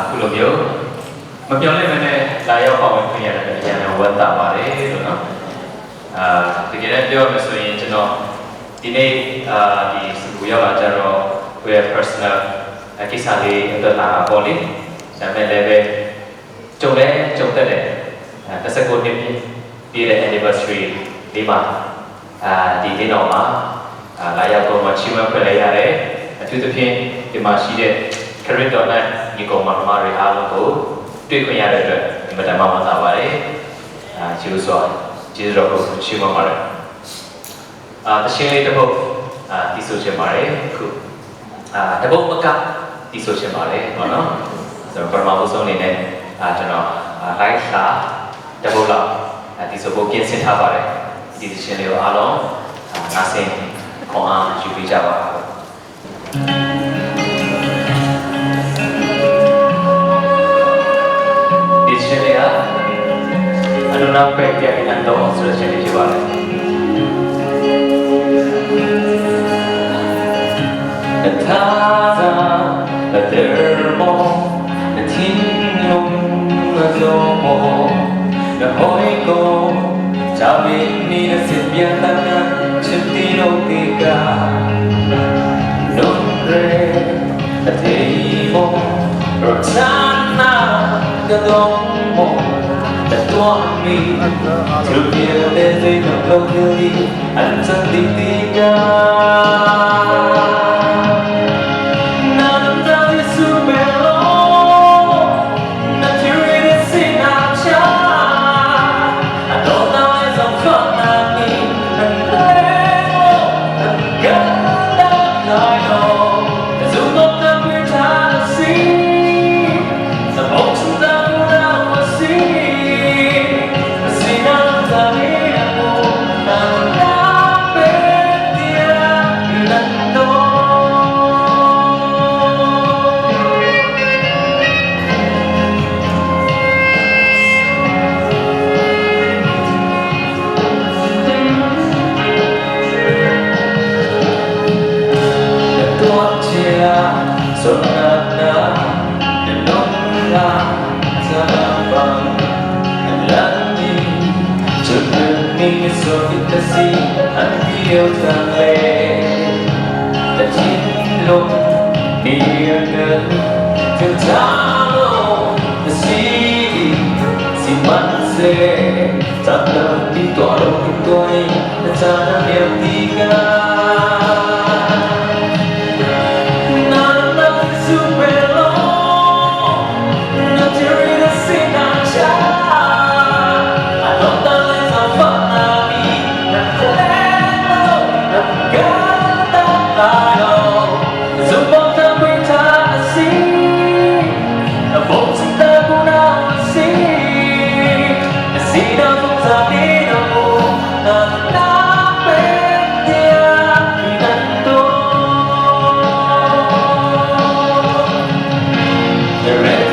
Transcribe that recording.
ခုလိုမျိုးမပြောင်းလဲမနဲ့လာရောက်ပါဝင်ခွင့်ရတဲ့အရင်ကဝတ်တာပါတယ်လို့နော်တကယ်လည်းပြောရမယ်ဆိုရင်ကျွန်တော်ဒီနေ့ဒီစကူရောက်လာကြတော့ကိုယ့်ရဲ့ personal ကိစ္စလေးအတွက်လာတာပေါ့လေဒါပေမဲ့လည်းပဲကြုံတဲ့19နှစ်ပြည့်တဲ့ anniversary ဒီမှာဒီနေ့တော့မှာလာရောက်တော့မှချီးမွမ်းခွင့်ရရတယ်အထူးသဖြင့်ဒီမှာရှိတဲ့ character နဲ့ဒီကောင်မတွေအားလုံးကိုတွေ့ခွင့်ရတဲ့အတွက်ဒီမှာတမန်ဝမ်းသာပါတယ်ကျေးဇူးတော်ကိုချီးမွမ်းပါတယ်တခြင်းလေးတစ်ပုဒ်တီးဆိုချင်ပါတယ်ခုတပုဒ်မကတီးဆိုချင်ပါတယ်ဟုတ်နော်ဆိုတော့ပထမဆုံးအနေနဲ့ကျွန်တော် live စာတပုဒ်လောက်တီးဆိုဖို့ပြင်ဆင်ထားပါတယ်ဒီတခြင်းလေးကိုအားလုံးနားဆင်ခေါင်းအားယူပေးကြပါဒီတခြင်းလေးကအနုနာပဲပြပြနေတော့ဆိုတဲ့ခြင်းလေးဖြစ်ပါတယ်他在那点儿梦，那天空那做梦，那海沟，照明你的身边那个春天的地嘎，浓热的天梦，若刹那的冬梦，那多美，就别在最高楼梯里安静的地嘎。Sonata denunglah sabang lagi Cukuni sovitasi anggil tangle Tajinlong niagan Tutalo Nasiri si manse Tanah ditolong kutoi Tanah yang tiga The red